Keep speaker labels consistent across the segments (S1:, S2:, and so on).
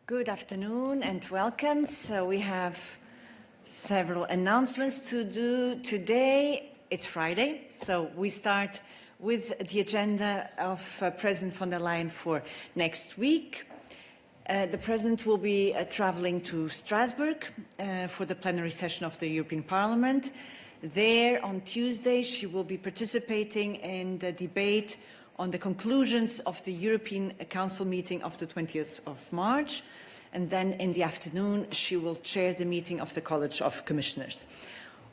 S1: Good afternoon and welcome. So we have several announcements to do today. It's Friday, so we start with the agenda of President von der Leyen for next week. The President will be traveling to Strasbourg for the plenary session of the European Parliament. There on Tuesday, she will be participating in the debate on the conclusions of the European Council meeting of the 20th of March. And then in the afternoon, she will chair the meeting of the College of Commissioners.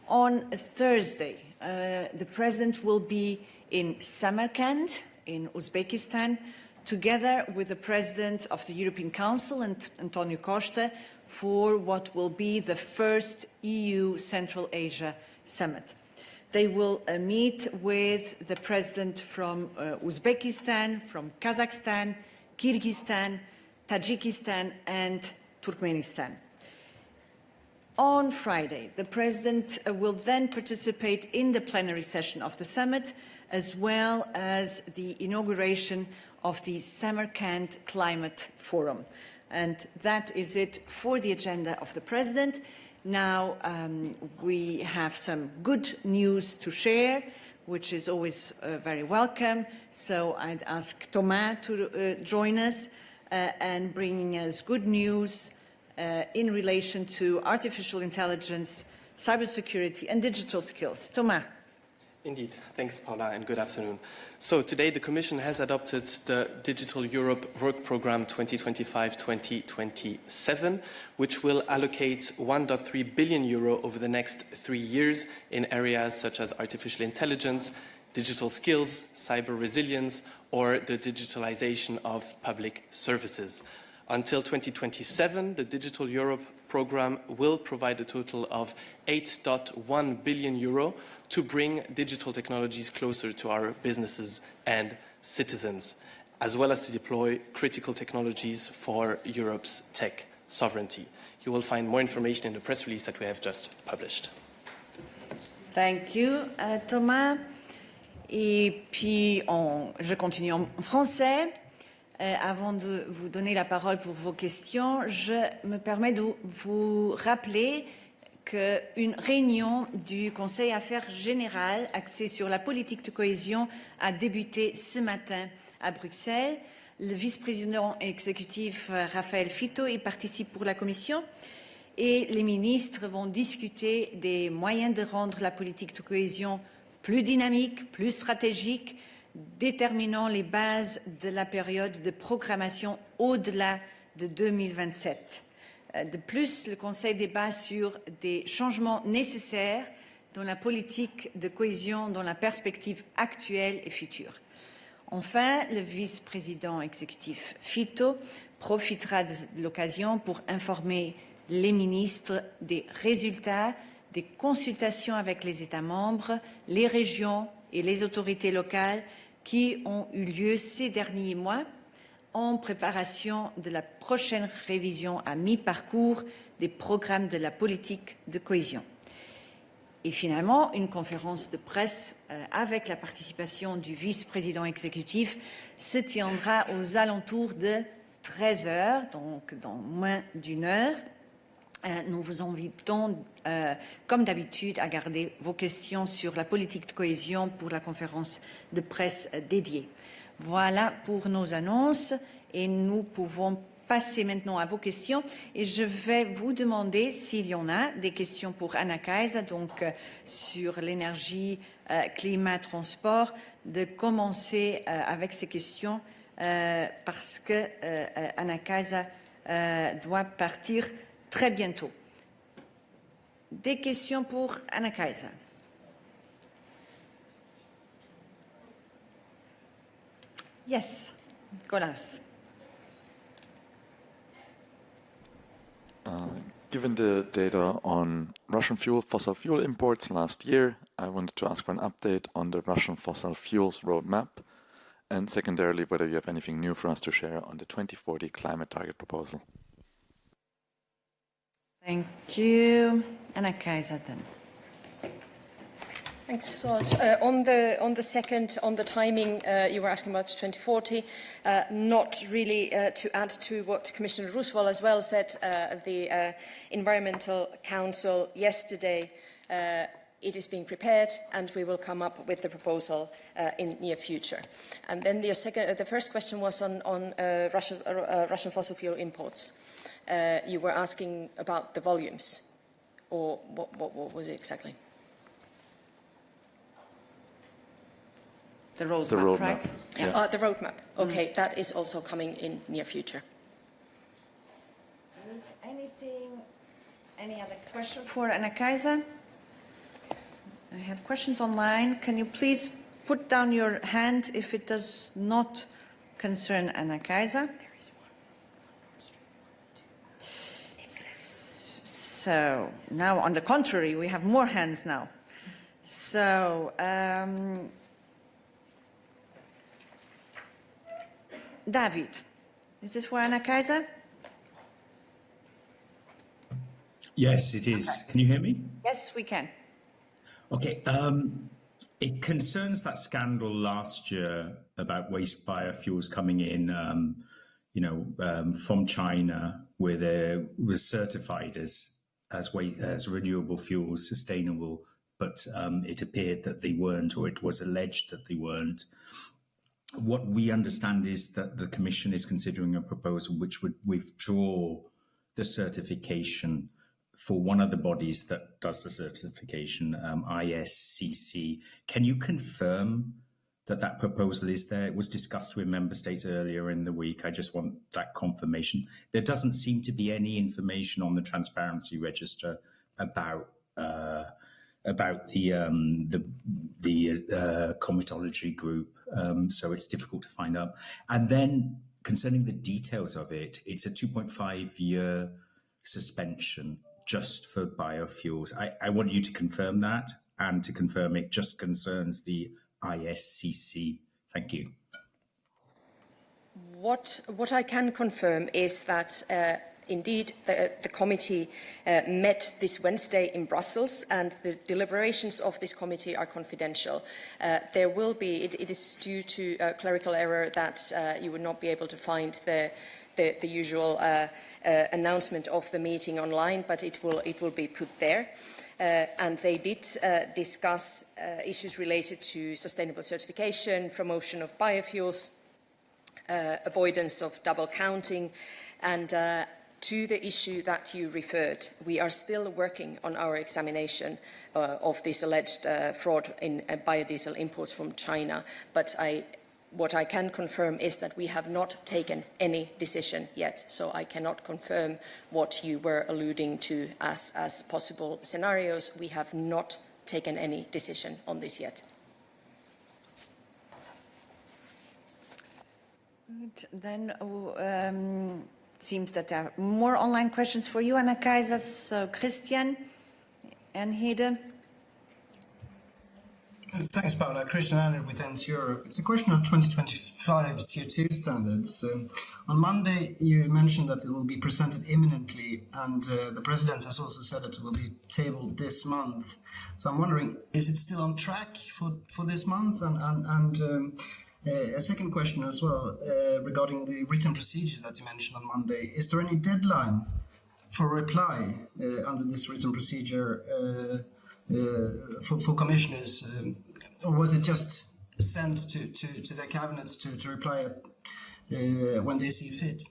S1: On Thursday, the President will be in Samarkand, in Uzbekistan, together with the President of the European Council, Antonio Costa, for what will be the first EU Central Asia Summit. They will meet with the President from Uzbekistan, from Kazakhstan, Kyrgyzstan, Tajikistan and Turkmenistan. On Friday, the President will then participate in the plenary session of the summit, as well as the inauguration of the Samarkand Climate Forum. And that is it for the agenda of the President. Now we have some good news to share, which is always very welcome. So I'd ask Thomas to join us and bringing us good news in relation to artificial intelligence, cybersecurity and digital skills. Thomas.
S2: Indeed. Thanks, Paula, and good afternoon. So today the Commission has adopted the Digital Europe Work Programme 2025-2027, which will allocate 1.3 billion euro over the next 3 years in areas such as artificial intelligence, digital skills, cyber resilience, or the digitalization of public services. Until 2027, the Digital Europe programme will provide a total of 8.1 billion euro to bring digital technologies closer to our businesses and citizens, as well as to deploy critical technologies for Europe's tech sovereignty. You will find more information in the press release that we have just published.
S1: Thank you, Thomas. Et puis, je continue en français. Avant de vous donner la parole pour vos questions, je me permets de vous rappeler qu'une réunion du Conseil Affaires Générales axée sur la politique de cohésion a débuté ce matin à Bruxelles. Le vice-président exécutif Raphaël Fitto y participe pour la Commission et les ministres vont discuter des moyens de rendre la politique de cohésion plus dynamique, plus stratégique, déterminant les bases de la période de programmation au-delà de 2027. De plus, le Conseil débat sur des changements nécessaires dans la politique de cohésion dans la perspective actuelle et future. Enfin, le vice-président exécutif Fitto profitera de l'occasion pour informer les ministres des résultats des consultations avec les États membres, les régions et les autorités locales qui ont eu lieu ces derniers mois en préparation de la prochaine révision à mi-parcours des programmes de la politique de cohésion. Et finalement, une conférence de presse avec la participation du vice-président exécutif se tiendra aux alentours de 13 heures, donc dans moins d'une heure. Nous vous invitons, comme d'habitude, à garder vos questions sur la politique de cohésion pour la conférence de presse dédiée. Voilà pour nos annonces et nous pouvons passer maintenant à vos questions. Et je vais vous demander s'il y en a des questions pour Anna Kaiser, donc sur l'énergie, climat, transport, de commencer avec ces questions parce que Anna Kaiser doit partir très bientôt. Des questions pour Anna Kaiser. Yes, Nicolas.
S3: Given the data on Russian fossil fuel imports last year, I wanted to ask for an update on the Russian fossil fuels roadmap, and secondarily, whether you have anything new for us to share on the 2040 climate target proposal.
S1: Thank you. Anna Kaiser then.
S4: Thanks a lot. On the second, on the timing, you were asking about 2040. Not really to add to what Commissioner Roosevelt as well said. The Environmental Council yesterday, it is being prepared, and we will come up with the proposal in near future. And then the first question was on Russian fossil fuel imports. You were asking about the volumes, or what was it exactly?
S1: The roadmap, right?
S4: Yeah. The roadmap. Okay, that is also coming in near future.
S1: Any other question for Anna Kaiser? I have questions online. Can you please put down your hand if it does not concern Anna Kaiser?
S4: There is one.
S1: So now, on the contrary, we have more hands now. So, David, is this for Anna Kaiser?
S5: Yes, it is. Okay. Can you hear me?
S1: Yes, we can.
S5: Okay. It concerns that scandal last year about waste biofuels coming in, from China, where they was certified as renewable fuels, sustainable, but it appeared that they weren't, or it was alleged that they weren't. What we understand is that the Commission is considering a proposal which would withdraw the certification for one of the bodies that does the certification, ISCC. Can you confirm that proposal is there? It was discussed with member states earlier in the week. I just want that confirmation. There doesn't seem to be any information on the transparency register about the comitology group, so it's difficult to find out. And then concerning the details of it, it's a 2.5-year suspension just for biofuels. I want you to confirm that, and to confirm it just concerns the ISCC. Thank you.
S4: What I can confirm is that indeed the committee met this Wednesday in Brussels, and the deliberations of this committee are confidential. There will be, it is due to a clerical error that you would not be able to find the usual announcement of the meeting online, but it will be put there. And they did discuss issues related to sustainable certification, promotion of biofuels, avoidance of double counting, and to the issue that you referred, we are still working on our examination of this alleged fraud in biodiesel imports from China, but what I can confirm is that we have not taken any decision yet, so I cannot confirm what you were alluding to as possible scenarios. We have not taken any decision on this yet.
S1: Good. Then it seems that there are more online questions for you, Anna Kaiser. So Christian and Hede.
S6: Thanks, Paula. Christian Anner with ENS Europe. It's a question of 2025 CO2 standards. On Monday, you mentioned that it will be presented imminently, and the President has also said that it will be tabled this month. So I'm wondering, is it still on track for this month? And a second question as well, regarding the written procedures that you mentioned on Monday. Is there any deadline for reply under this written procedure for commissioners, or was it just sent to their cabinets to reply when they see fit?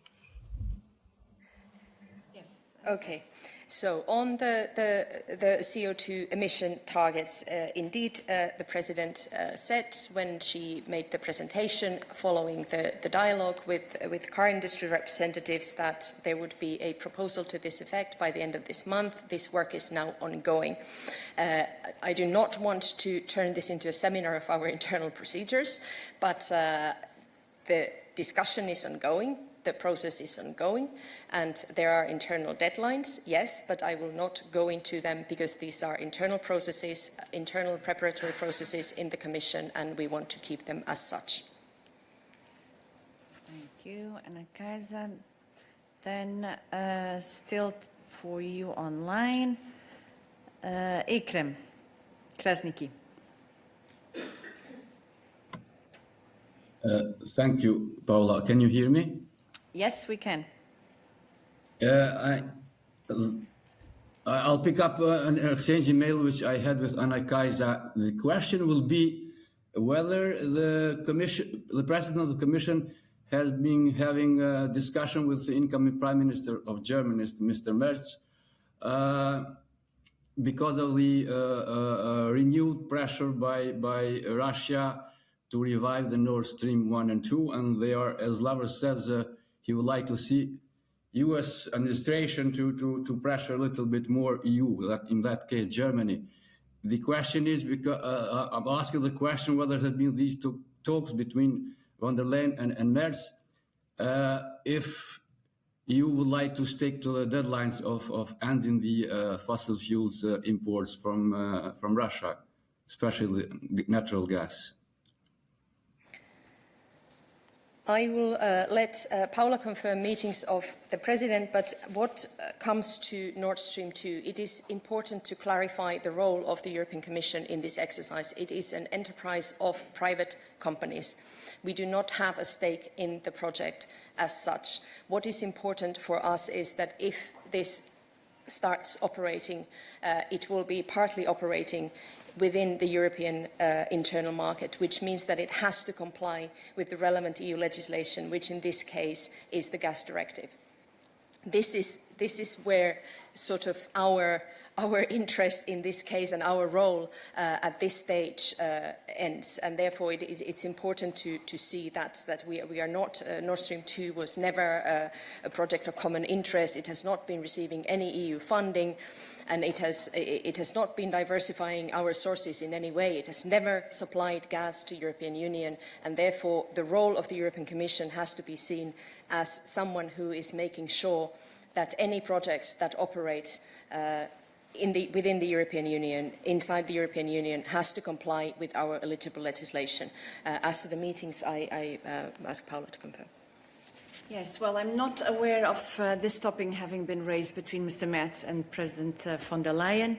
S4: Yes. Okay. So on the CO2 emission targets, indeed, the President said when she made the presentation following the dialogue with car industry representatives that there would be a proposal to this effect by the end of this month. This work is now ongoing. I do not want to turn this into a seminar of our internal procedures, but the discussion is ongoing. The process is ongoing, and there are internal deadlines, yes, but I will not go into them because these are internal processes, internal preparatory processes in the Commission, and we want to keep them as such.
S1: Thank you, Anna Kaiser. Then still for you online, Ekrem Krasniki.
S7: Thank you, Paula. Can you hear me?
S1: Yes, we can.
S7: I'll pick up an exchange email which I had with Anna Kaisa. The question will be whether the President of the Commission has been having a discussion with the incoming Prime Minister of Germany, Mr. Merz, because of the renewed pressure by Russia to revive the Nord Stream 1 and 2. And they are, as Lavers says, he would like to see US administration to pressure a little bit more EU, that in that case, Germany. The question is, because I'm asking the question whether there have been these two talks between von der Leyen and Merz, if EU would like to stick to the deadlines of ending the fossil fuels imports from Russia, especially natural gas.
S4: I will let Paula confirm meetings of the President, but what comes to Nord Stream 2, it is important to clarify the role of the European Commission in this exercise. It is an enterprise of private companies. We do not have a stake in the project as such. What is important for us is that if this starts operating, it will be partly operating within the European internal market, which means that it has to comply with the relevant EU legislation, which in this case is the gas directive. This is where sort of our interest in this case and our role at this stage ends, and therefore it's important to see that we are not, Nord Stream 2 was never a project of common interest. It has not been receiving any EU funding, and it has not been diversifying our sources in any way. It has never supplied gas to European Union, and therefore the role of the European Commission has to be seen as someone who is making sure that any projects that operate within the European Union, inside the European Union, has to comply with our eligible legislation. As to the meetings, I ask Paula to confirm.
S1: Yes, well, I'm not aware of this topic having been raised between Mr. Merz and President von der Leyen,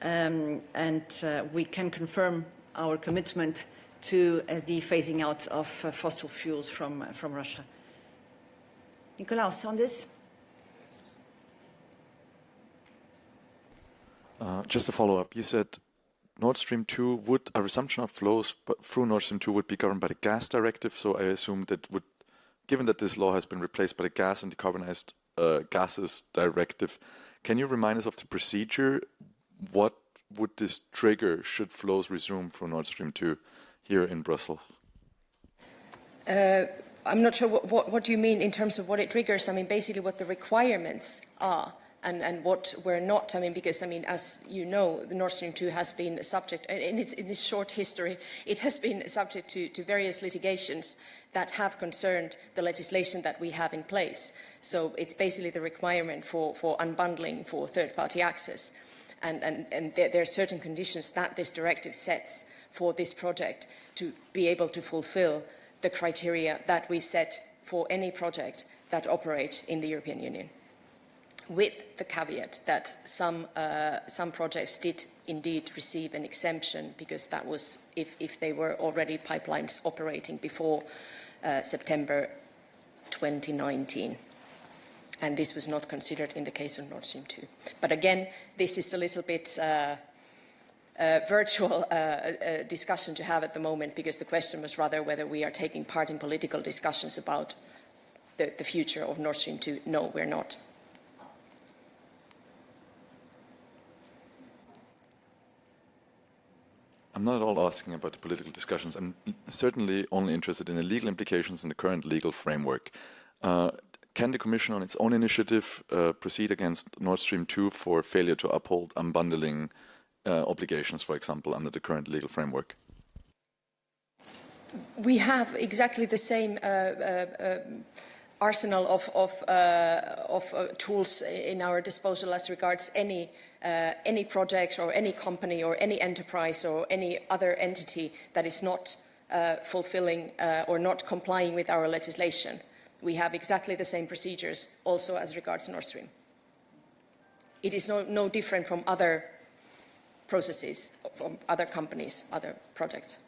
S1: and we can confirm our commitment to the phasing out of fossil fuels from Russia. Nikolaus, on this?
S3: Just a follow-up. You said Nord Stream 2 would, a resumption of flows through Nord Stream 2 would be governed by the gas directive, so I assume that would, given that this law has been replaced by the gas and decarbonized gases directive, can you remind us of the procedure? What would this trigger should flows resume for Nord Stream 2 here in Brussels?
S4: I'm not sure what you mean in terms of what it triggers. I mean, basically what the requirements are. And what we're not, I mean, because, I mean, as you know, the Nord Stream 2 has been subject, in its short history, it has been subject to various litigations that have concerned the legislation that we have in place. So it's basically the requirement for unbundling for third-party access. And there are certain conditions that this directive sets for this project to be able to fulfill the criteria that we set for any project that operates in the European Union, with the caveat that some projects did indeed receive an exemption, because that was if they were already pipelines operating before September 2019. And this was not considered in the case of Nord Stream 2. But again, this is a little bit virtual discussion to have at the moment, because the question was rather whether we are taking part in political discussions about the future of Nord Stream 2. No, we're not.
S3: I'm not at all asking about the political discussions. I'm certainly only interested in the legal implications in the current legal framework. Can the Commission, on its own initiative, proceed against Nord Stream 2 for failure to uphold unbundling obligations, for example, under the current legal framework?
S4: We have exactly the same arsenal of tools in our disposal as regards any project or any company or any enterprise or any other entity that is not fulfilling or not complying with our legislation. We have exactly the same procedures also as regards Nord Stream. It is no different from other processes, from other companies, other projects.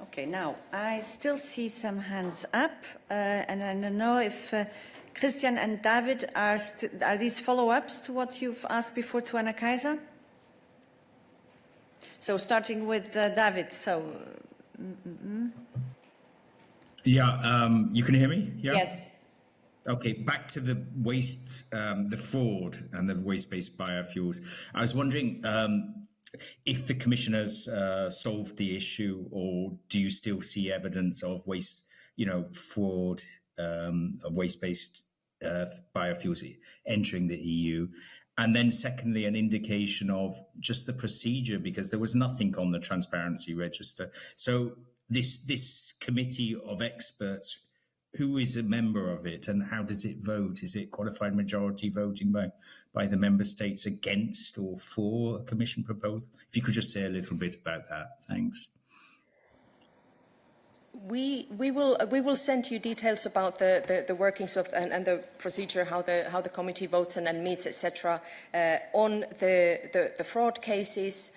S1: Okay, now I still see some hands up, and I don't know if Christian and David are these follow-ups to what you've asked before to Anna Kaiser? So starting with David. So.
S5: Yeah, you can hear me? Yeah?
S1: Yes.
S5: Okay, back to the waste, the fraud and the waste-based biofuels. I was wondering if the Commission has solved the issue, or do you still see evidence of waste, fraud of waste-based biofuels entering the EU? And then secondly, an indication of just the procedure, because there was nothing on the transparency register. So this committee of experts, who is a member of it and how does it vote? Is it qualified majority voting by the member states against or for a Commission proposal? If you could just say a little bit about that. Thanks.
S4: We will send you details about the workings of and the procedure, how the committee votes and meets, etc. On the fraud cases.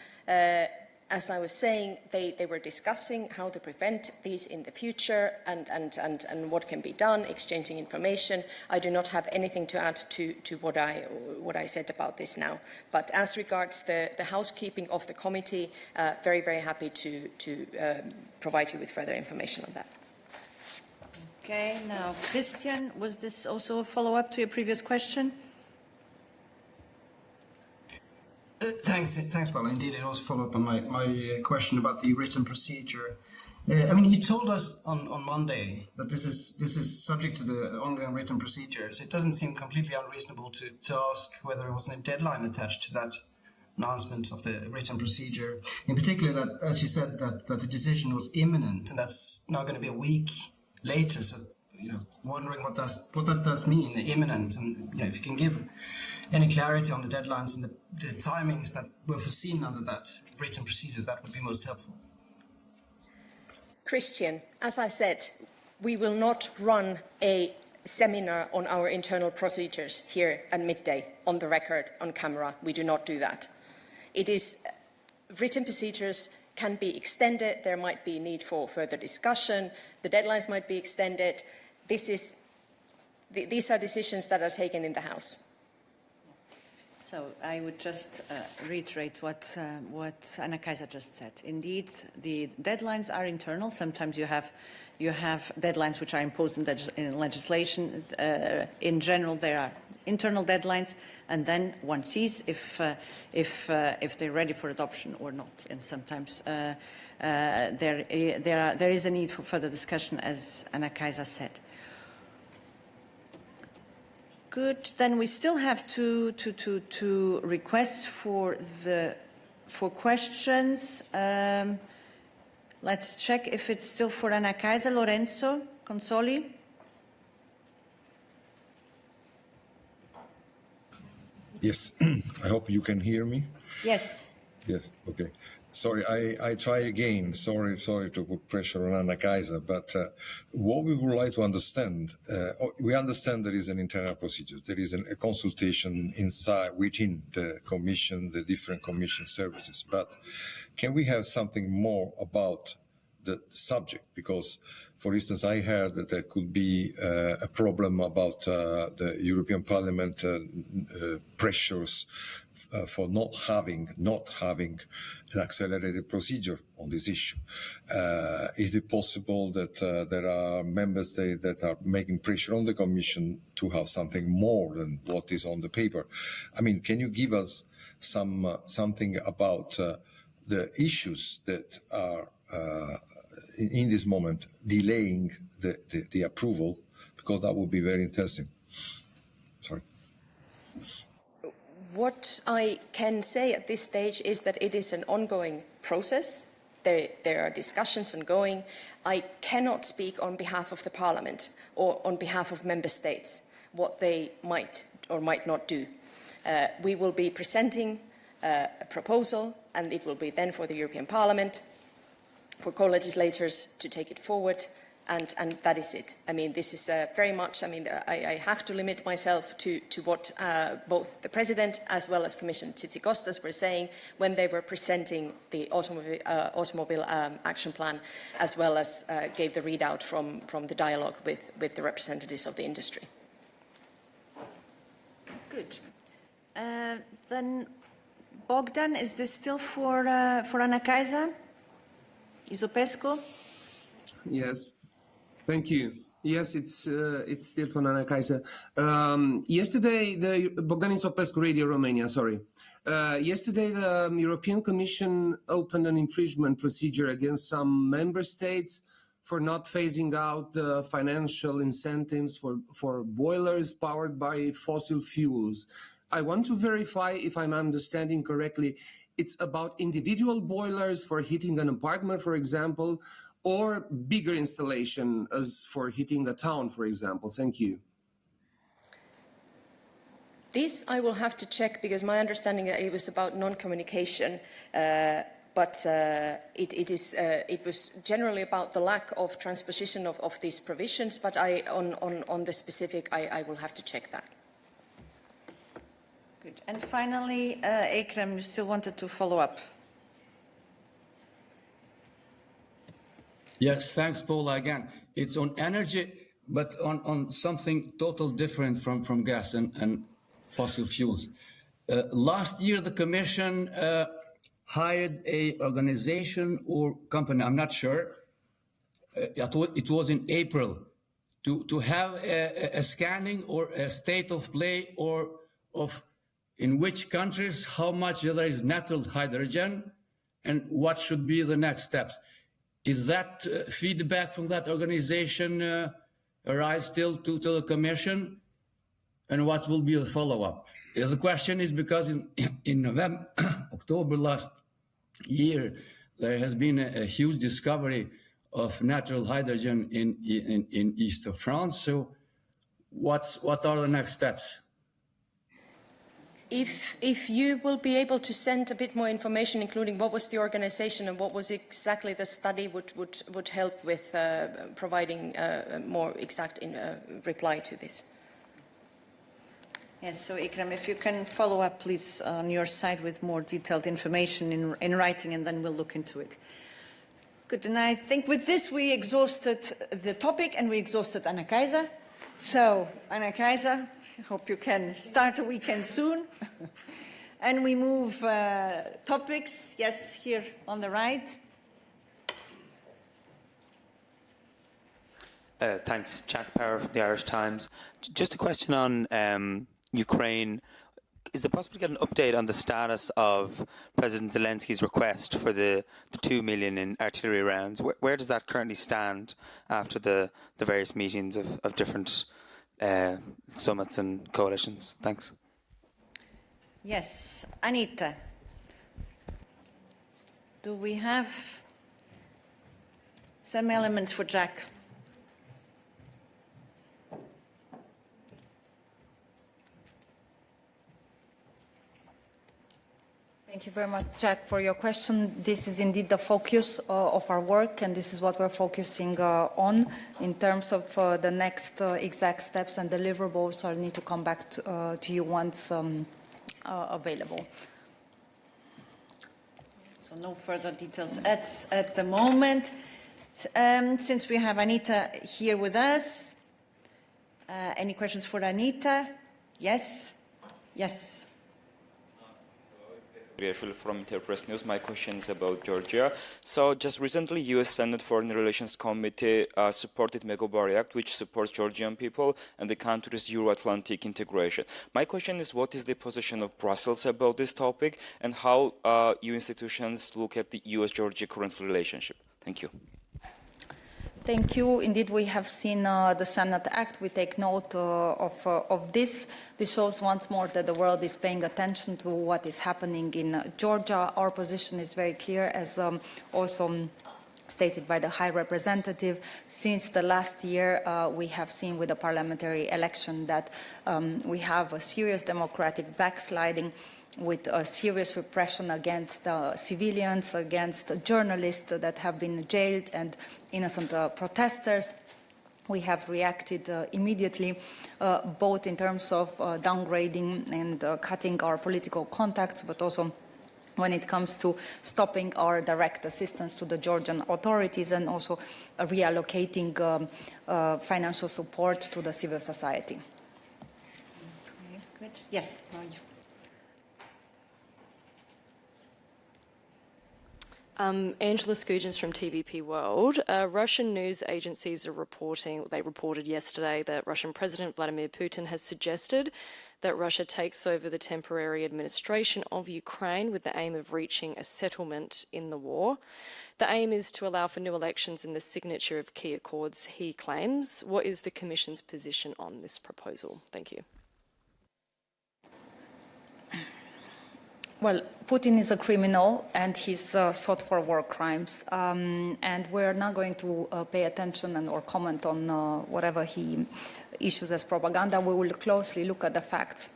S4: As I was saying, they were discussing how to prevent these in the future and what can be done, exchanging information. I do not have anything to add to what I said about this now. But as regards the housekeeping of the committee, very, very happy to provide you with further information on that.
S1: Okay, now Christian, was this also a follow-up to your previous question?
S6: Thanks, Paula. Indeed, it also followed up on my question about the written procedure. I mean, you told us on Monday that this is subject to the ongoing written procedure, so it doesn't seem completely unreasonable to ask whether there was a deadline attached to that announcement of the written procedure. In particular, that, as you said, that the decision was imminent, and that's now going to be a week later. So, wondering what that does mean, imminent, and if you can give any clarity on the deadlines and the timings that were foreseen under that written procedure, that would be most helpful.
S4: Christian, as I said, we will not run a seminar on our internal procedures here at midday, on the record, on camera. We do not do that. It is written procedures can be extended. There might be need for further discussion. The deadlines might be extended. These are decisions that are taken in the House.
S1: So I would just reiterate what Anna Kaiser just said. Indeed, the deadlines are internal. Sometimes you have deadlines which are imposed in legislation. In general, there are internal deadlines, and then one sees if they're ready for adoption or not. And sometimes there is a need for further discussion, as Anna Kaiser said. Good. Then we still have two requests for questions. Let's check if it's still for Anna Kaiser. Lorenzo Consoli.
S8: Yes, I hope you can hear me.
S1: Yes.
S8: Yes. Okay. Sorry, I try again. Sorry to put pressure on Anna Kaiser, but what we would like to understand, we understand there is an internal procedure. There is a consultation within the Commission, the different Commission services. But can we have something more about the subject? Because, for instance, I heard that there could be a problem about the European Parliament pressures for not having an accelerated procedure on this issue. Is it possible that there are member states that are making pressure on the Commission to have something more than what is on the paper? I mean, can you give us something about the issues that are in this moment delaying the approval? Because that would be very interesting. Sorry.
S4: What I can say at this stage is that it is an ongoing process. There are discussions ongoing. I cannot speak on behalf of the Parliament or on behalf of Member States what they might or might not do. We will be presenting a proposal, and it will be then for the European Parliament, for co-legislators to take it forward, and that is it. I mean, this is very much, I mean, I have to limit myself to what both the President as well as Commissioner Tsitsikostas were saying when they were presenting the automobile action plan, as well as gave the readout from the dialogue with the representatives of the industry.
S1: Good. Then, Bogdan, is this still for Anna Kaisa? Isopescu?
S9: Yes. Thank you. Yes, it's still for Anna Kaisa. Yesterday, the Bogdan Isopescu, Radio Romania, sorry. Yesterday, the European Commission opened an infringement procedure against some member states for not phasing out the financial incentives for boilers powered by fossil fuels. I want to verify if I'm understanding correctly. It's about individual boilers for heating an apartment, for example, or bigger installation as for heating the town, for example. Thank you.
S4: This I will have to check, because my understanding that it was about non-communication, but it was generally about the lack of transposition of these provisions. But on the specific, I will have to check that.
S1: Good. And finally, Ekrem, you still wanted to follow up.
S7: Yes, thanks, Paula. Again, it's on energy, but on something total different from gas and fossil fuels. Last year, the Commission hired a organization or company, I'm not sure, it was in April, to have a scanning or a state of play or of in which countries, how much there is natural hydrogen, and what should be the next steps. Is that feedback from that organization arrive still to the Commission? And what will be the follow-up? The question is because in November, October last year, there has been a huge discovery of natural hydrogen in east of France. So what are the next steps?
S4: If you will be able to send a bit more information, including what was the organization and what was exactly the study, would help with providing a more exact reply to this.
S1: Yes, so Ekrem, if you can follow up, please, on your side with more detailed information in writing, and then we'll look into it. Good, and I think with this we exhausted the topic and we exhausted Anna Kaisa. So, Anna Kaisa, I hope you can start a weekend soon. And we move topics. Yes, here on the right.
S10: Thanks, Jack Power from the Irish Times. Just a question on Ukraine. Is it possible to get an update on the status of President Zelensky's request for the 2 million in artillery rounds? Where does that currently stand after the various meetings of different summits and coalitions? Thanks.
S1: Yes, Anita. Do we have some elements for Jack?
S11: Thank you very much, Jack, for your question. This is indeed the focus of our work, and this is what we're focusing on. In terms of the next exact steps and deliverables, I'll need to come back to you once available.
S1: So no further details at the moment. Since we have Anita here with us, any questions for Anita? Yes? Yes.
S12: From Interpress News. My question is about Georgia. So just recently, U.S. Senate Foreign Relations Committee supported Megobar Act, which supports Georgian people and the country's Euro-Atlantic integration. My question is, what is the position of Brussels about this topic, and how EU institutions look at the U.S.-Georgia current relationship? Thank you.
S11: Thank you. Indeed, we have seen the Senate Act. We take note of this. This shows once more that the world is paying attention to what is happening in Georgia. Our position is very clear, as also stated by the High Representative. Since the last year, we have seen with the parliamentary election that we have a serious democratic backsliding with a serious repression against civilians, against journalists that have been jailed and innocent protesters. We have reacted immediately, both in terms of downgrading and cutting our political contacts, but also when it comes to stopping our direct assistance to the Georgian authorities and also reallocating financial support to the civil society.
S1: Okay, good. Yes.
S13: Angela Scugins from TVP World. Russian news agencies are reported yesterday that Russian President Vladimir Putin has suggested that Russia takes over the temporary administration of Ukraine with the aim of reaching a settlement in the war. The aim is to allow for new elections and the signature of key accords, he claims. What is the Commission's position on this proposal? Thank you.
S11: Well, Putin is a criminal and he's sought for war crimes. And we're not going to pay attention or comment on whatever he issues as propaganda. We will closely look at the facts.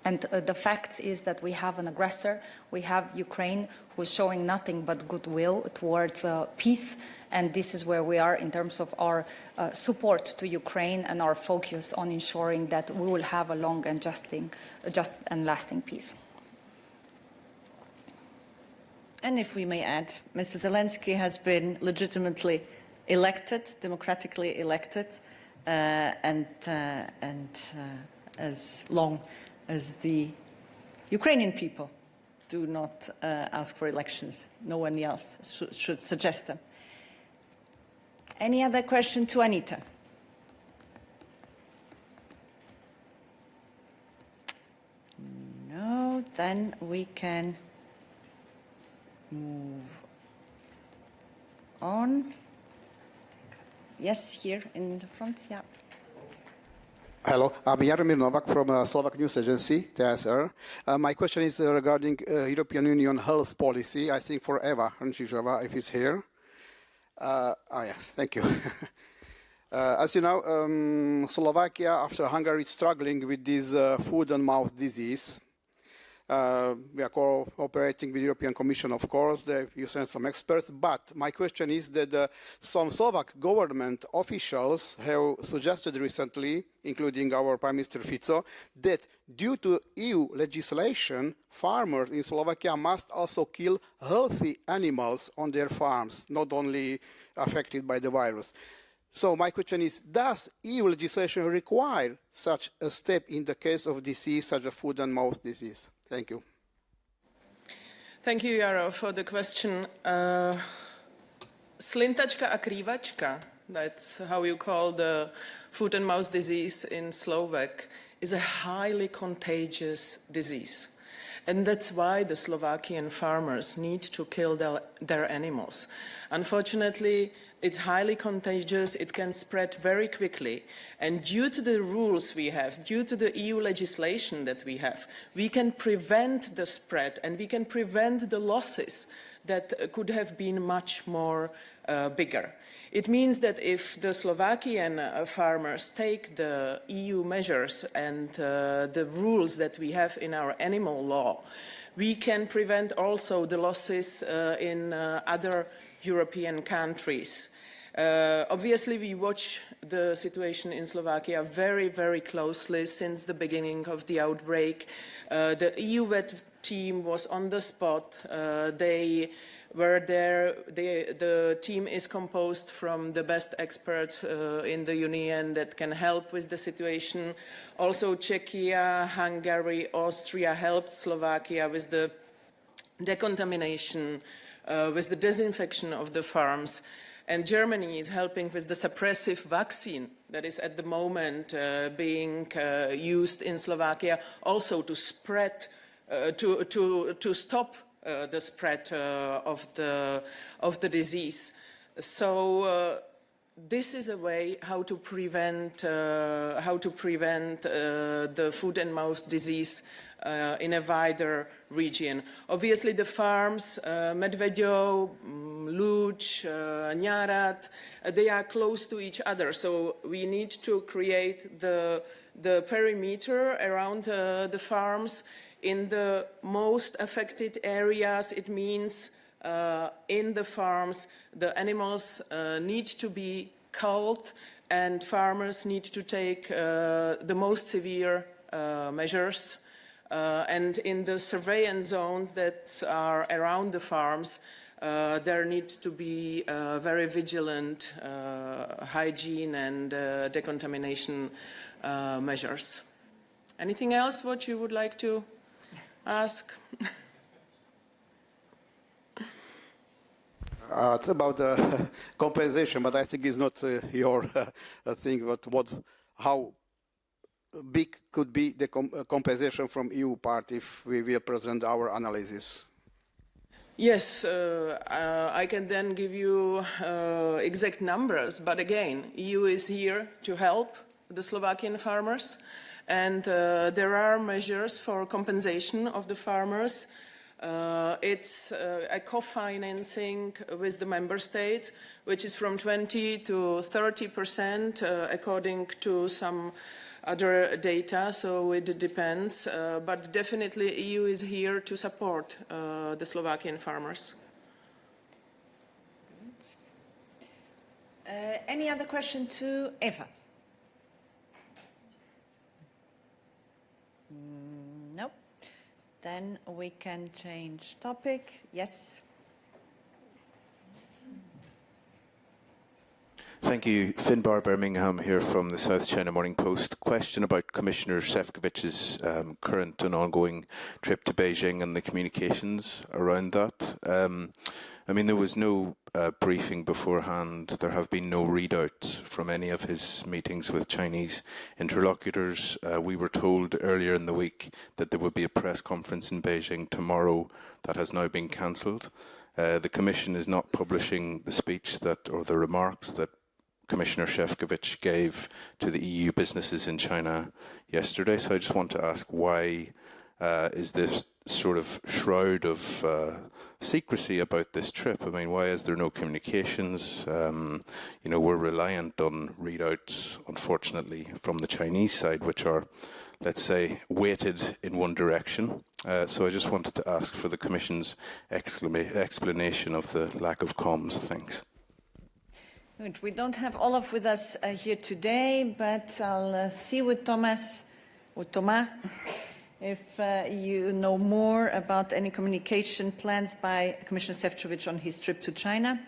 S11: And the fact is that we have an aggressor. We have Ukraine, who's showing nothing but goodwill towards peace. And this is where we are in terms of our support to Ukraine and our focus on ensuring that we will have a long and just and lasting peace.
S1: And if we may add, Mr. Zelensky has been legitimately elected, democratically elected, and as long as the Ukrainian people do not ask for elections, no one else should suggest them. Any other question to Anita? No, then we can move on. Yes, here in the front, yeah.
S14: Hello, I'm Jaromir Novak from Slovak News Agency, TSR. My question is regarding European Union health policy. I think for Eva Hrnčižová, if he's here. Yes, thank you. As you know, Slovakia, after Hungary, is struggling with this foot and mouth disease. We are cooperating with the European Commission, of course. You sent some experts. But my question is that some Slovak government officials have suggested recently, including our Prime Minister Fico, that due to EU legislation, farmers in Slovakia must also kill healthy animals on their farms, not only affected by the virus. So my question is, does EU legislation require such a step in the case of disease such as foot and mouth disease? Thank you.
S15: Thank you, Jaro, for the question. Slintačka a krývačka, that's how you call the foot and mouth disease in Slovak, is a highly contagious disease. And that's why the Slovakian farmers need to kill their animals. Unfortunately, it's highly contagious, it can spread very quickly, and due to the rules we have, due to the EU legislation that we have, we can prevent the spread and we can prevent the losses that could have been much more bigger. It means that if the Slovakian farmers take the EU measures and the rules that we have in our animal law, we can prevent also the losses in other European countries. Obviously, we watch the situation in Slovakia very, very closely since the beginning of the outbreak. The EU vet team was on the spot. They were there. The team is composed from the best experts in the Union that can help with the situation. Also, Czechia, Hungary, Austria helped Slovakia with the decontamination, with the disinfection of the farms. And Germany is helping with the suppressive vaccine that is at the moment being used in Slovakia, also to spread, to stop the spread of the disease. So this is a way how to prevent the foot and mouth disease in a wider region. Obviously, the farms, Medvedio, Luch, Nyarat, they are close to each other, so we need to create the perimeter around the farms. In the most affected areas, it means in the farms, the animals need to be culled, and farmers need to take the most severe measures. And in the surveillance zones that are around the farms, there needs to be very vigilant hygiene and decontamination measures. Anything else what you would like to ask?
S14: It's about compensation, but I think it's not your thing. But how big could be the compensation from EU part if we will present our analysis?
S15: Yes, I can then give you exact numbers, but again, EU is here to help the Slovakian farmers, and there are measures for compensation of the farmers. It's a co-financing with the member states, which is from 20 to 30% according to some other data, so it depends. But definitely EU is here to support the Slovakian farmers.
S1: Any other question to Eva? No. Then we can change topic. Yes.
S16: Thank you. Finbar Birmingham here from the South China Morning Post. Question about Commissioner Šefčovič's current and ongoing trip to Beijing and the communications around that. I mean, there was no briefing beforehand. There have been no readouts from any of his meetings with Chinese interlocutors. We were told earlier in the week that there would be a press conference in Beijing tomorrow. That has now been cancelled. The Commission is not publishing the speech or the remarks that Commissioner Šefčovič gave to the EU businesses in China yesterday. So I just want to ask, why is this sort of shroud of secrecy about this trip? I mean, why is there no communications? We're reliant on readouts, unfortunately, from the Chinese side, which are, let's say, weighted in one direction. So I just wanted to ask for the Commission's explanation of the lack of comms. Thanks.
S1: Good. We don't have Olaf with us here today, but I'll see with Thomas if you know more about any communication plans by Commissioner Šefčovič on his trip to China.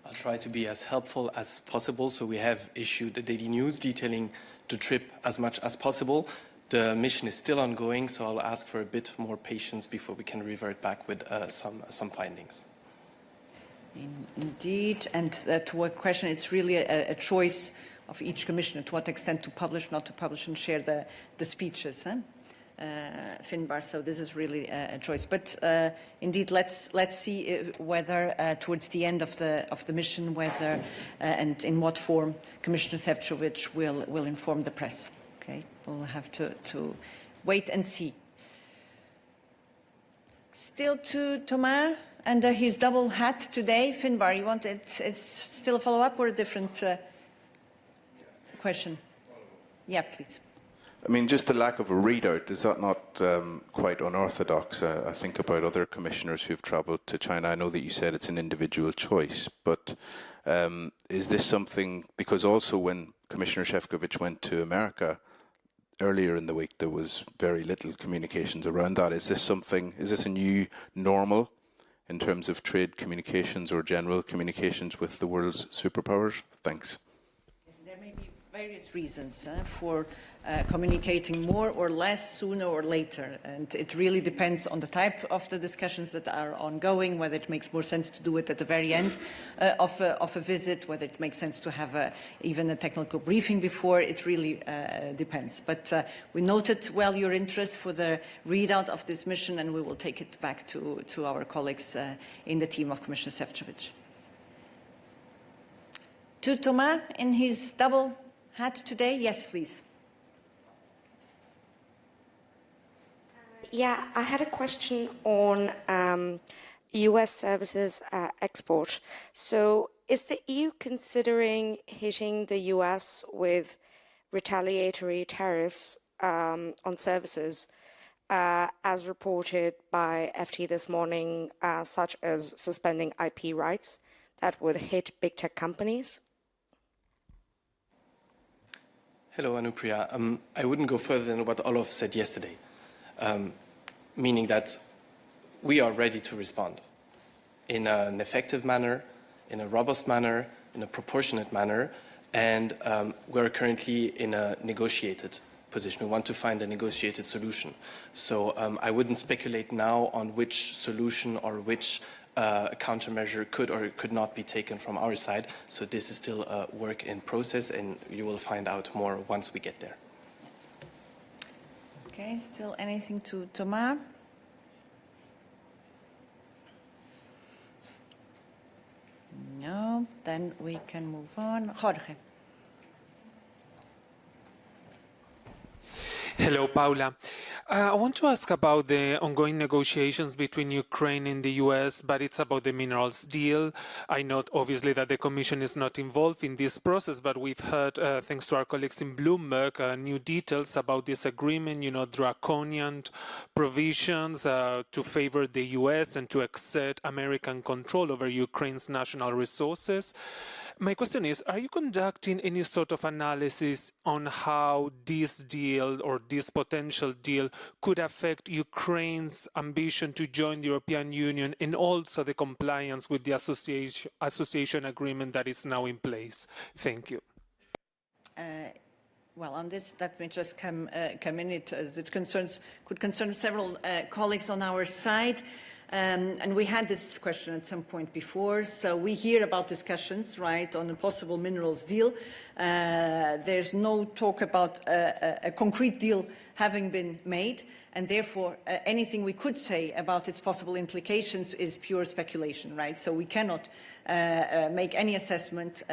S2: I'll try to be as helpful as possible. So we have issued a daily news detailing the trip as much as possible. The mission is still ongoing, so I'll ask for a bit more patience before we can revert back with some findings.
S1: Indeed, and to a question, it's really a choice of each commissioner to what extent to publish, not to publish, and share the speeches, Finbar. So this is really a choice. But indeed, let's see whether towards the end of the mission, whether and in what form Commissioner Šefčovič will inform the press. Okay, we'll have to wait and see. Still to Thomas. Under his double hat today, Finbar, you want it's still a follow-up or a different question? Yeah, please.
S16: I mean, just the lack of a readout, is that not quite unorthodox? I think about other commissioners who've travelled to China. I know that you said it's an individual choice, but is this something, because also when Commissioner Šefčovič went to America earlier in the week, there was very little communications around that. Is this a new normal in terms of trade communications or general communications with the world's superpowers? Thanks.
S1: There may be various reasons for communicating more or less, sooner or later, and it really depends on the type of the discussions that are ongoing, whether it makes more sense to do it at the very end of a visit, whether it makes sense to have even a technical briefing before. It really depends. But we noted well your interest for the readout of this mission, and we will take it back to our colleagues in the team of Commissioner Šefčovič. To Thomas in his double hat today, yes, please.
S17: Yeah, I had a question on US services export. So is the EU considering hitting the US with retaliatory tariffs on services, as reported by FT this morning, such as suspending IP rights that would hit big tech companies?
S2: Hello, Anupriya. I wouldn't go further than what Olof said yesterday, meaning that we are ready to respond in an effective manner, in a robust manner, in a proportionate manner, and we're currently in a negotiated position. We want to find a negotiated solution. So I wouldn't speculate now on which solution or which countermeasure could or could not be taken from our side. So this is still a work in process, and you will find out more once we get there.
S1: Okay, still anything to Thomas? No, then we can move on. Jorge.
S18: Hello, Paula. I want to ask about the ongoing negotiations between Ukraine and the US, but it's about the minerals deal. I note, obviously, that the Commission is not involved in this process, but we've heard, thanks to our colleagues in Bloomberg, new details about this agreement, draconian provisions to favor the US and to exert American control over Ukraine's national resources. My question is, are you conducting any sort of analysis on how this deal or this potential deal could affect Ukraine's ambition to join the European Union and also the compliance with the association agreement that is now in place? Thank you.
S1: Well, on this, let me just come in it, as it could concern several colleagues on our side. And we had this question at some point before, so we hear about discussions, right, on a possible minerals deal. There's no talk about a concrete deal having been made, and therefore anything we could say about its possible implications is pure speculation, right? So we cannot make any assessment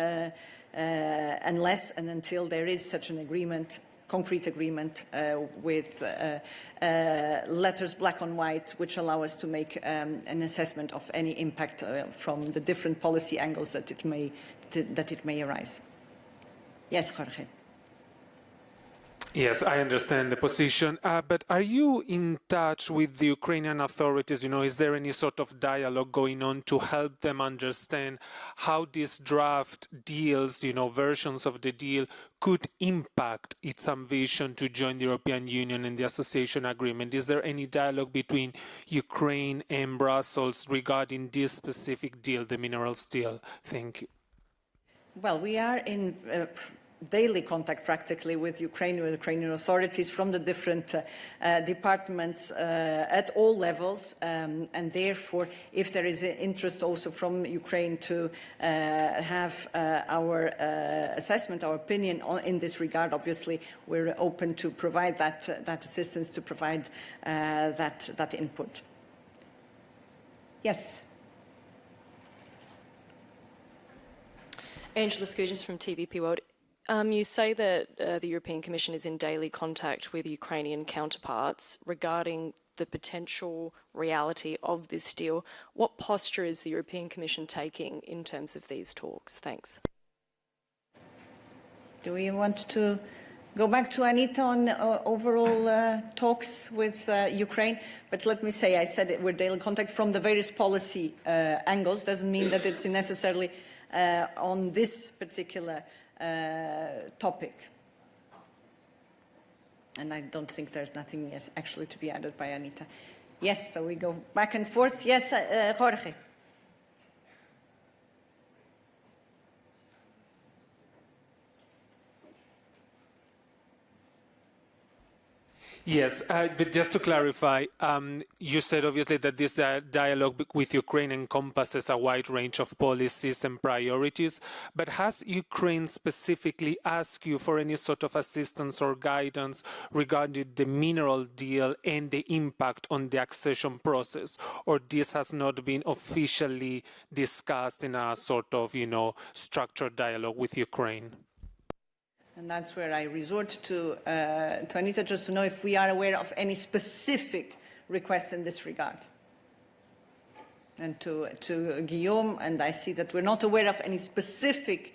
S1: unless and until there is such an agreement, concrete agreement with letters black on white, which allow us to make an assessment of any impact from the different policy angles that it may arise. Yes, Jorge.
S18: Yes, I understand the position, but are you in touch with the Ukrainian authorities? Is there any sort of dialogue going on to help them understand how these draft deals, versions of the deal, could impact its ambition to join the European Union and the association agreement? Is there any dialogue between Ukraine and Brussels regarding this specific deal, the minerals deal? Thank you.
S1: Well, we are in daily contact practically with Ukrainian authorities from the different departments at all levels, and therefore if there is an interest also from Ukraine to have our assessment, our opinion in this regard, obviously we're open to provide that assistance, to provide that input. Yes.
S13: Angela Scoogens from TVP World. You say that the European Commission is in daily contact with Ukrainian counterparts regarding the potential reality of this deal. What posture is the European Commission taking in terms of these talks? Thanks.
S1: Do we want to go back to Anita on overall talks with Ukraine? But let me say, I said we're daily contact from the various policy angles. Doesn't mean that it's necessarily on this particular topic. And I don't think there's nothing actually to be added by Anita. Yes, so we go back and forth. Yes, Jorge.
S18: Yes, but just to clarify, you said obviously that this dialogue with Ukraine encompasses a wide range of policies and priorities, but has Ukraine specifically asked you for any sort of assistance or guidance regarding the mineral deal and the impact on the accession process, or this has not been officially discussed in a sort of, structured dialogue with Ukraine?
S1: And that's where I resort to Anita, just to know if we are aware of any specific requests in this regard. And to Guillaume, and I see that we're not aware of any specific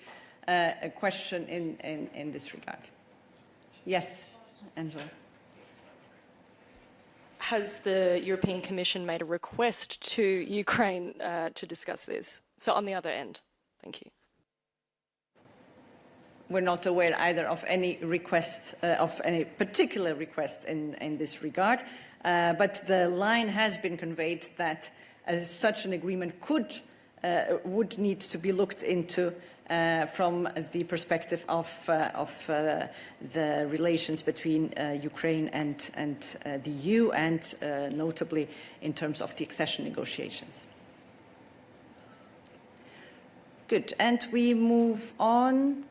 S1: question in this regard. Yes, Angela.
S13: Has the European Commission made a request to Ukraine to discuss this? So on the other end, thank you.
S1: We're not aware either of any request, of any particular request in this regard, but the line has been conveyed that such an agreement would need to be looked into from the perspective of the relations between Ukraine and the EU, and notably in terms of the accession negotiations. Good, and we move on.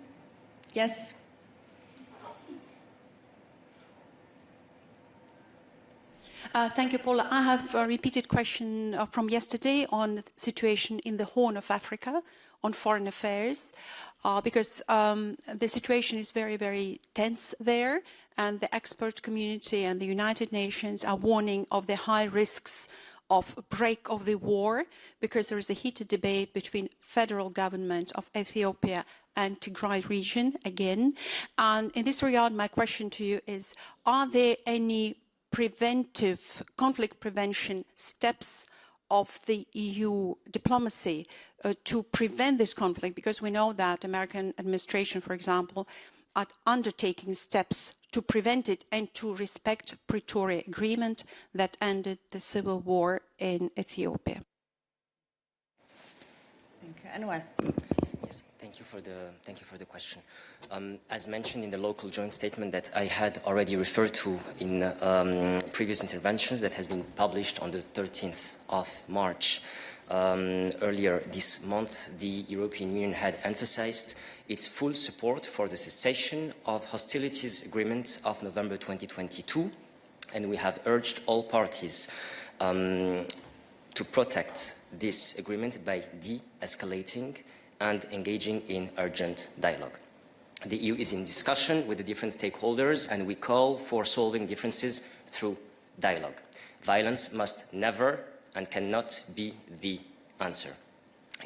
S1: Yes.
S19: Thank you, Paula. I have a repeated question from yesterday on the situation in the Horn of Africa, on foreign affairs, because the situation is very, very tense there, and the expert community and the United Nations are warning of the high risks of a break of the war, because there is a heated debate between federal government of Ethiopia and Tigray region again. And in this regard, my question to you is, are there any preventive conflict prevention steps of the EU diplomacy to prevent this conflict? Because we know that American administration, for example, are undertaking steps to prevent it and to respect Pretoria Agreement that ended the civil war in Ethiopia.
S1: Thank you. Anwar.
S20: Yes, thank you for the question. As mentioned in the local joint statement that I had already referred to in previous interventions, that has been published on the 13th of March. Earlier this month, the European Union had emphasized its full support for the cessation of hostilities agreement of November 2022, and we have urged all parties to protect this agreement by de-escalating and engaging in urgent dialogue. The EU is in discussion with the different stakeholders, and we call for solving differences through dialogue. Violence must never and cannot be the answer.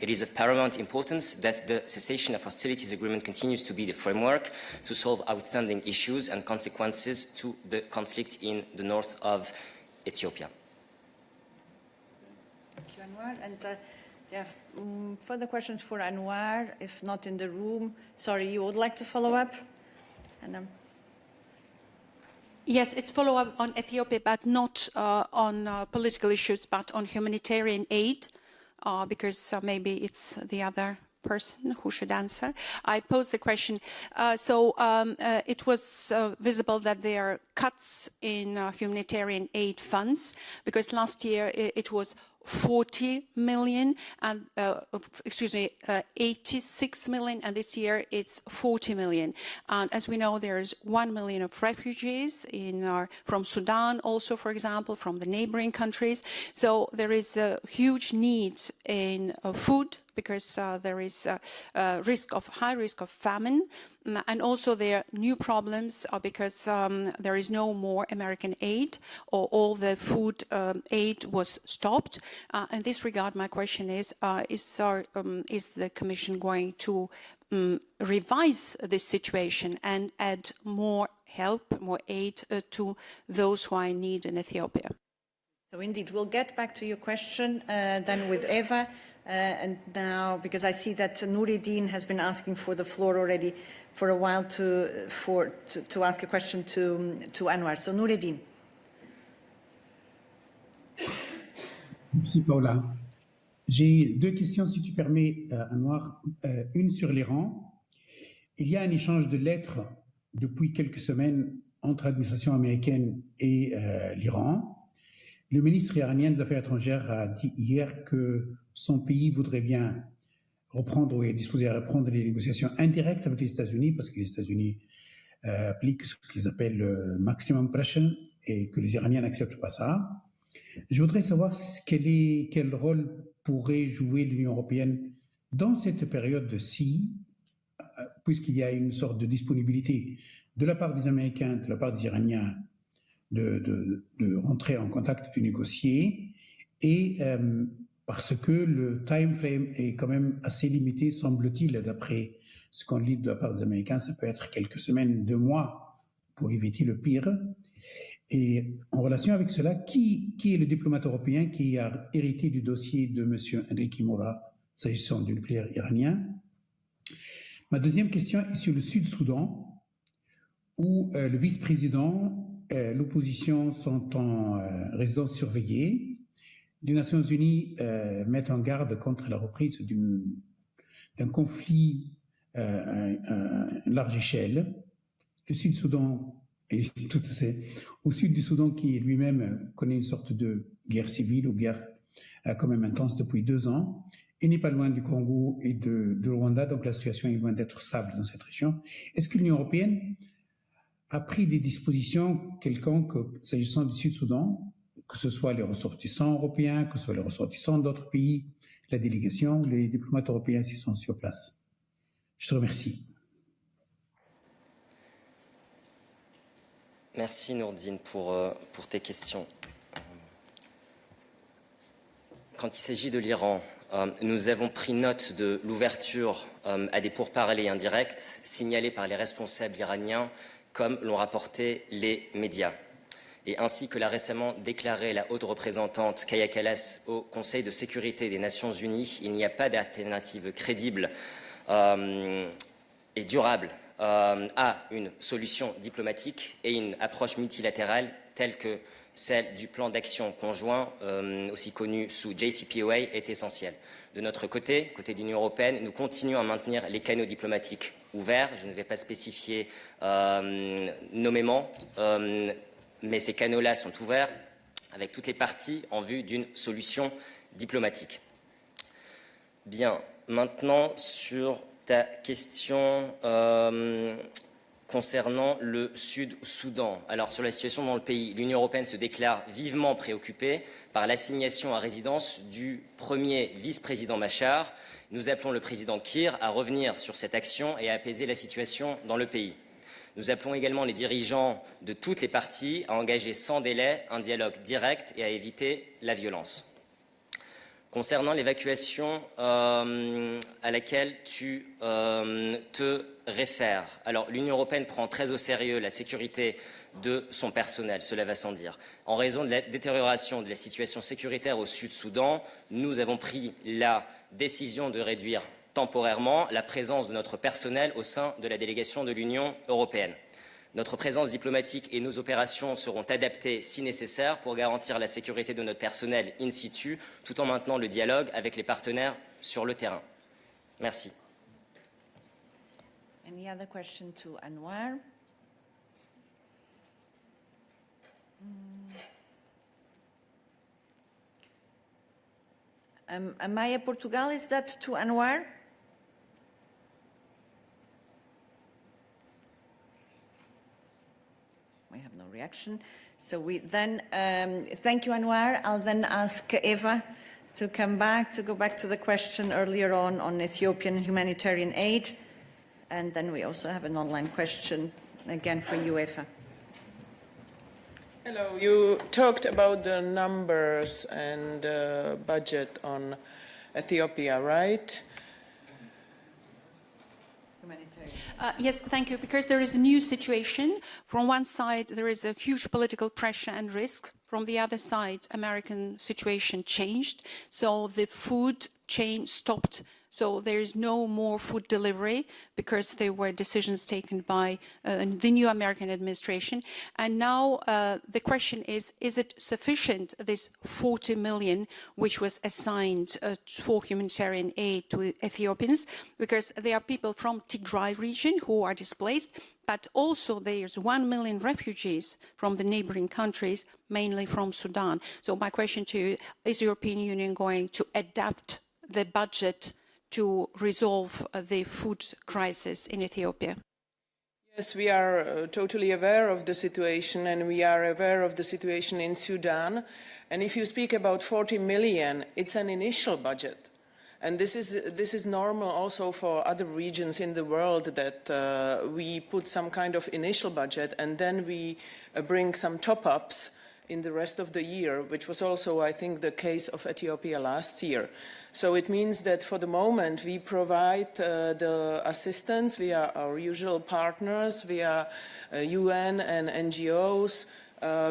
S20: It is of paramount importance that the cessation of hostilities agreement continues to be the framework to solve outstanding issues and consequences to the conflict in the north of Ethiopia.
S1: Thank you, Anwar. And further questions for Anwar, if not in the room. Sorry, you would like to follow up? And,
S19: Yes, it's follow-up on Ethiopia, but not on political issues, but on humanitarian aid, because maybe it's the other person who should answer. I posed the question. It was visible that there are cuts in humanitarian aid funds, because last year it was 40 million and 86 million, and this year it's 40 million. And as we know, there's 1 million of refugees from Sudan, also, for example, from the neighboring countries. So there is a huge need in food, because there is a high risk of famine. And also there are new problems because there is no more American aid, or all the food aid was stopped. In this regard, my question is the Commission going to revise this situation and add more help, more aid to those who are in need in Ethiopia?
S1: So indeed, we'll get back to your question then with Eva. And now, because I see that Nuruddin has been asking for the floor already for a while to ask a question to Anwar. So Nuruddin.
S21: Merci Paula. J'ai deux questions, si tu permets, Anwar. Une sur l'Iran. Il y a un échange de lettres depuis quelques semaines entre l'administration américaine et l'Iran. Le ministre iranien des Affaires étrangères a dit hier que son pays voudrait bien reprendre ou est disposé à reprendre les négociations indirectes avec les États-Unis, parce que les États-Unis appliquent ce qu'ils appellent le maximum pressure et que les Iraniens n'acceptent pas ça. Je voudrais savoir quel rôle pourrait jouer l'Union européenne dans cette période de puisqu'il y a une sorte de disponibilité de la part des Américains, de la part des Iraniens, de rentrer en contact, de négocier, et parce que le time frame est quand même assez limité, semble-t-il, d'après ce qu'on lit de la part des Américains, ça peut être quelques semaines, 2 mois pour éviter le pire. Et en relation avec cela, qui est le diplomate européen qui a hérité du dossier de M. Enrique Mora s'agissant du nucléaire iranien? Ma deuxième question est sur le Sud-Soudan, où le vice-président, l'opposition sont en résidence surveillée. Les Nations Unies mettent en garde contre la reprise d'un conflit à large échelle. Le Sud-Soudan est au sud du Soudan, qui lui-même connaît une sorte de guerre civile ou guerre quand même intense depuis 2 ans. Il n'est pas loin du Congo et de Rwanda, donc la situation est loin d'être stable dans cette région. Est-ce que l'Union européenne a pris des dispositions quelconques s'agissant du Sud-Soudan, que ce soit les ressortissants européens, que ce soit les ressortissants d'autres pays, la délégation, les diplomates européens s'y sont sur place? Je te remercie.
S20: Merci Nourdine pour tes questions. Quand il s'agit de l'Iran, nous avons pris note de l'ouverture à des pourparlers indirects signalés par les responsables iraniens, comme l'ont rapporté les médias. Et ainsi que l'a récemment déclaré la haute représentante Kaya Kallas au Conseil de sécurité des Nations Unies, il n'y a pas d'alternative crédible et durable à une solution diplomatique et une approche multilatérale telle que celle du plan d'action conjoint, aussi connu sous JCPOA, est essentielle. De notre côté, côté de l'Union européenne, nous continuons à maintenir les canaux diplomatiques ouverts. Je ne vais pas spécifier nommément, mais ces canaux-là sont ouverts avec toutes les parties en vue d'une solution diplomatique. Bien, maintenant sur ta question concernant le Sud-Soudan. Alors sur la situation dans le pays, l'Union européenne se déclare vivement préoccupée par l'assignation à résidence du premier vice-président Machar. Nous appelons le président Kiir à revenir sur cette action et à apaiser la situation dans le pays. Nous appelons également les dirigeants de toutes les parties à engager sans délai un dialogue direct et à éviter la violence. Concernant l'évacuation à laquelle tu te réfères, alors l'Union européenne prend très au sérieux la sécurité de son personnel, cela va sans dire. En raison de la détérioration de la situation sécuritaire au Sud-Soudan, nous avons pris la décision de réduire temporairement la présence de notre personnel au sein de la délégation de l'Union européenne. Notre présence diplomatique et nos opérations seront adaptées si nécessaire pour garantir la sécurité de notre personnel in situ, tout en maintenant le dialogue avec les partenaires sur le terrain. Merci.
S1: Any other question to Anwar? Amaya Portugal, is that to Anwar? We have no reaction. So we then, thank you, Anwar. I'll then ask Eva to come back, to go back to the question earlier on Ethiopian humanitarian aid. And then we also have an online question, again for you, Eva.
S15: Hello, you talked about the numbers and budget on Ethiopia, right?
S19: Yes, thank you. Because there is a new situation. From one side, there is a huge political pressure and risk. From the other side, American situation changed. So the food chain stopped. So there is no more food delivery because there were decisions taken by the new American administration. And now the question is it sufficient, this 40 million, which was assigned for humanitarian aid to Ethiopians? Because there are people from Tigray region who are displaced, but also there's 1 million refugees from the neighboring countries, mainly from Sudan. So my question to you, is the European Union going to adapt the budget to resolve the food crisis in Ethiopia?
S15: Yes, we are totally aware of the situation, and we are aware of the situation in Sudan. And if you speak about 40 million, it's an initial budget. And this is normal also for other regions in the world, that we put some kind of initial budget and then we bring some top-ups in the rest of the year, which was also, I think, the case of Ethiopia last year. So it means that for the moment we provide the assistance via our usual partners, via UN and NGOs.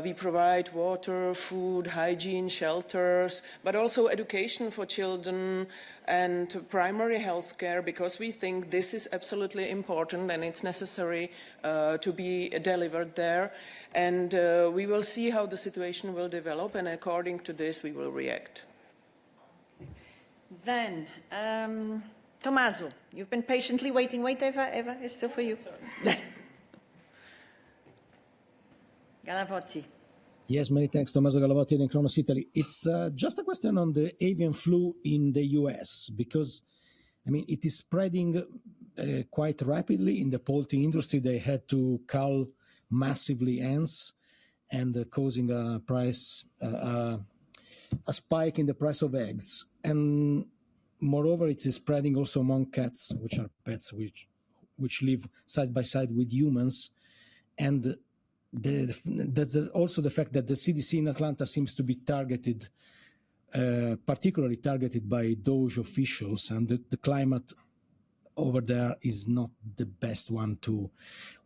S15: We provide water, food, hygiene, shelters, but also education for children and primary health care, because we think this is absolutely important and it's necessary to be delivered there. And we will see how the situation will develop, and according to this we will react.
S1: Then, Tommaso, you've been patiently waiting. Wait, Eva, it's still for you. Galavotti.
S3: Yes, many thanks, Tommaso Galavotti in Kronos, Italy. It's just a question on the avian flu in the US, because, I mean, it is spreading quite rapidly in the poultry industry. They had to cull massively hens and causing a spike in the price of eggs. And moreover, it is spreading also among cats, which are pets which live side by side with humans. And there's also the fact that the CDC in Atlanta seems to be targeted, particularly targeted by DOJ officials, and the climate over there is not the best one to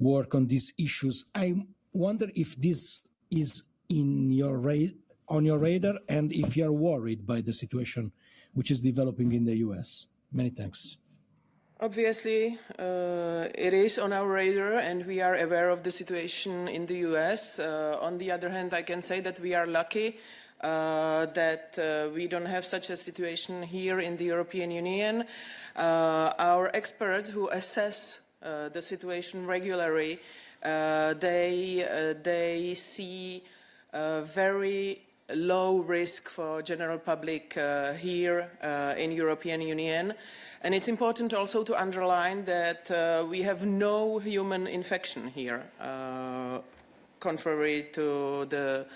S3: work on these issues. I wonder if this is on your radar, and if you're worried by the situation which is developing in the US. Many thanks.
S15: Obviously, it is on our radar, and we are aware of the situation in the US. On the other hand, I can say that we are lucky that we don't have such a situation here in the European Union. Our experts who assess the situation regularly, they see very low risk for general public here in European Union. And it's important also to underline that we have no human infection here, contrary to the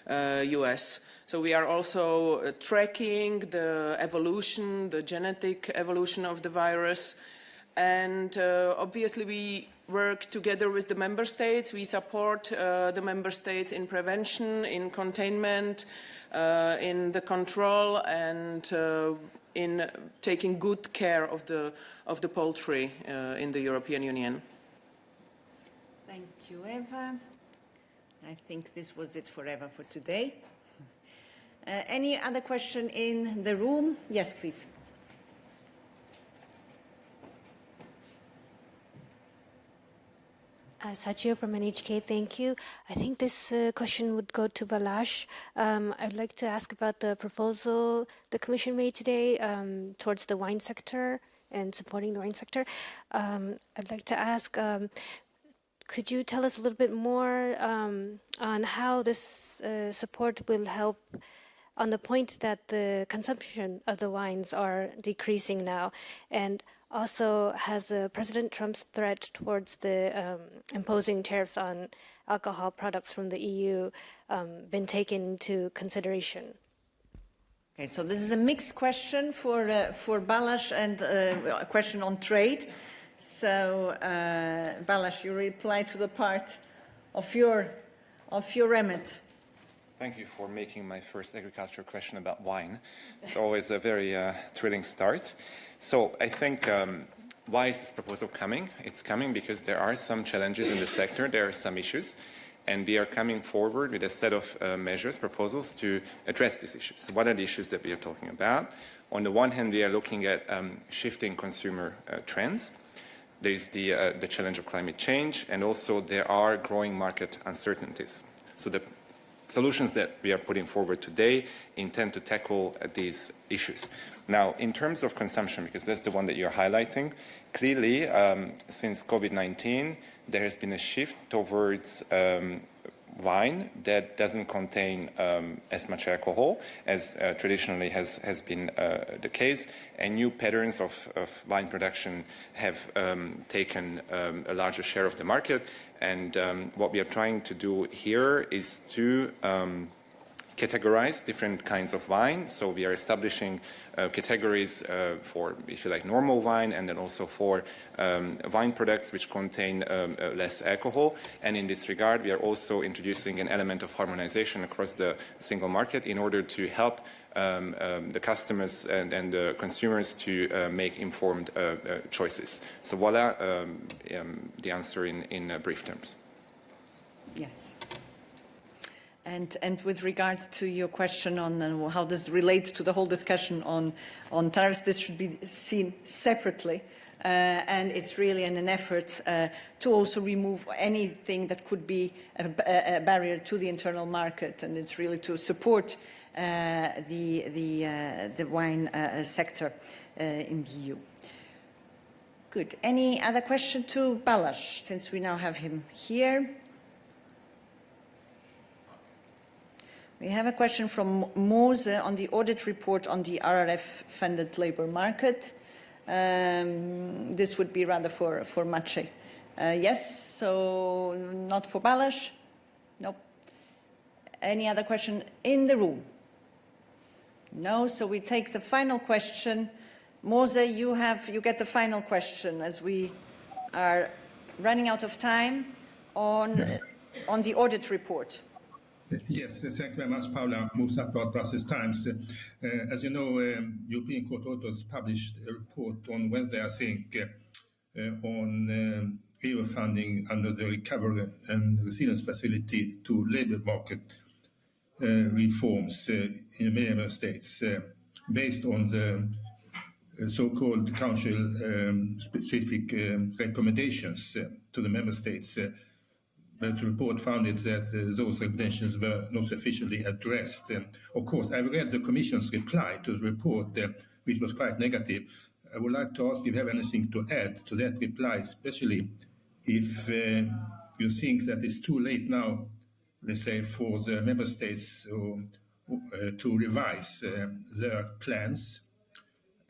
S15: US. So we are also tracking the evolution, the genetic evolution of the virus. And obviously we work together with the member states. We support the member states in prevention, in containment, in the control, and in taking good care of the poultry in the European Union.
S1: Thank you, Eva. I think this was it for Eva for today. Any other question in the room? Yes, please.
S22: Sachio from NHK, thank you. I think this question would go to Balázs. I'd like to ask about the proposal the Commission made today towards the wine sector and supporting the wine sector. I'd like to ask, could you tell us a little bit more on how this support will help on the point that the consumption of the wines are decreasing now? And also, has President Trump's threat towards the imposing tariffs on alcohol products from the EU been taken into consideration?
S1: Okay, so this is a mixed question for Balázs and a question on trade. So, Balázs, you reply to the part of your remit.
S23: Thank you for making my first agriculture question about wine. It's always a very thrilling start. So I think, why is this proposal coming? It's coming because there are some challenges in the sector, there are some issues, and we are coming forward with a set of measures, proposals to address these issues. What are the issues that we are talking about? On the one hand, we are looking at shifting consumer trends. There is the challenge of climate change, and also there are growing market uncertainties. So the solutions that we are putting forward today intend to tackle these issues. Now, in terms of consumption, because that's the one that you're highlighting, clearly, since COVID-19, there has been a shift towards wine that doesn't contain as much alcohol as traditionally has been the case, and new patterns of wine production have taken a larger share of the market. And what we are trying to do here is to categorize different kinds of wine. So we are establishing categories for, if you like, normal wine, and then also for wine products which contain less alcohol. And in this regard, we are also introducing an element of harmonization across the single market in order to help the customers and the consumers to make informed choices. So voila, the answer in brief terms.
S1: Yes. And with regard to your question on how this relates to the whole discussion on tariffs, this should be seen separately. And it's really an effort to also remove anything that could be a barrier to the internal market. And it's really to support the wine sector in the EU. Good. Any other question to Balázs, since we now have him here? We have a question from Mose on the audit report on the RRF-funded labour market. This would be rather for Maciej. Yes, so not for Balázs? Nope. Any other question in the room? No, so we take the final question. Mose, you get the final question as we are running out of time on the audit report.
S5: Yes, thank you very much, Paula. Musa, Brussels Times. As you know, European Court auditors published a report on Wednesday, I think, on EU funding under the Recovery and Resilience Facility to labour market reforms in many member states, based on the so-called Council-specific recommendations to the member states. But the report found that those recommendations were not sufficiently addressed. Of course, I've read the Commission's reply to the report, which was quite negative. I would like to ask if you have anything to add to that reply, especially if you think that it's too late now, let's say, for the member states to revise their plans,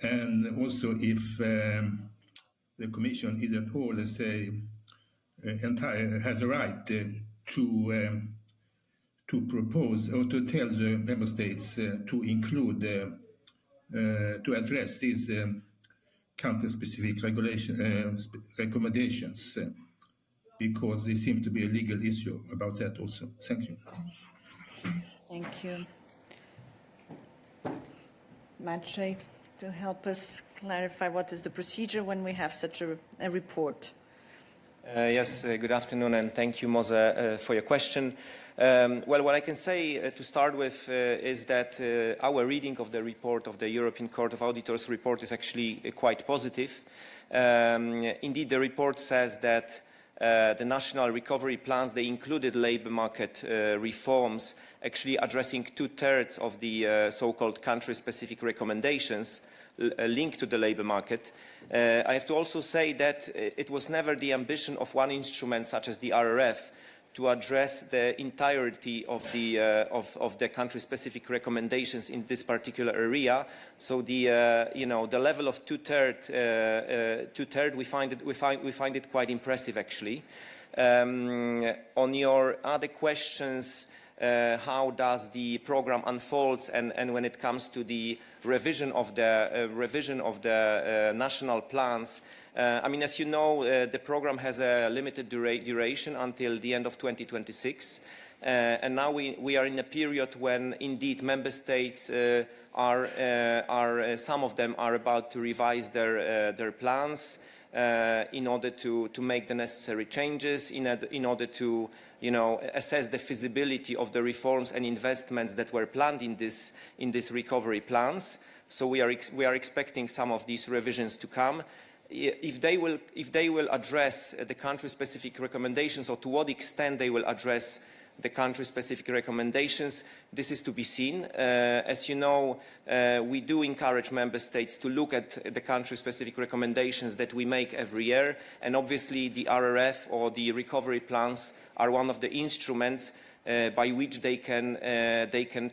S5: and also if the Commission is at all, let's say, has a right to propose or to tell the member states to include to address these country-specific recommendations, because there seems to be a legal issue about that also. Thank you.
S1: Thank you. Maciej, to help us clarify what is the procedure when we have such a report.
S6: Yes, good afternoon, and thank you, Mose, for your question. Well, what I can say to start with is that our reading of the report of the European Court of Auditors report is actually quite positive. Indeed, the report says that the national recovery plans, they included labour market reforms, actually addressing 2/3 of the so-called country-specific recommendations linked to the labour market. I have to also say that it was never the ambition of one instrument such as the RRF to address the entirety of the country-specific recommendations in this particular area. So the level of 2/3 we find it quite impressive, actually. On your other questions, how does the program unfolds, and when it comes to the revision of the national plans. I mean, as you know, the program has a limited duration until the end of 2026, and now we are in a period when indeed member states some of them are about to revise their plans in order to make the necessary changes, in order to assess the feasibility of the reforms and investments that were planned in this recovery plans. So we are expecting some of these revisions to come. If they will address the country-specific recommendations, or to what extent they will address the country-specific recommendations, this is to be seen. As you know, we do encourage member states to look at the country-specific recommendations that we make every year, and obviously the RRF or the recovery plans are one of the instruments by which they can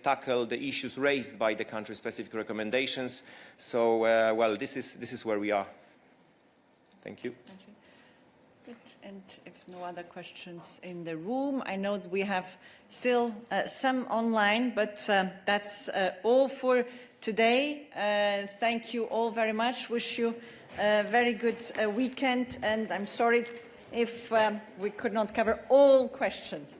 S6: tackle the issues raised by the country-specific recommendations. So, well, this is where we are. Thank you.
S1: Good. And if no other questions in the room, I know that we have still some online, but that's all for today. Thank you all very much. Wish you a very good weekend, and I'm sorry if we could not cover all questions.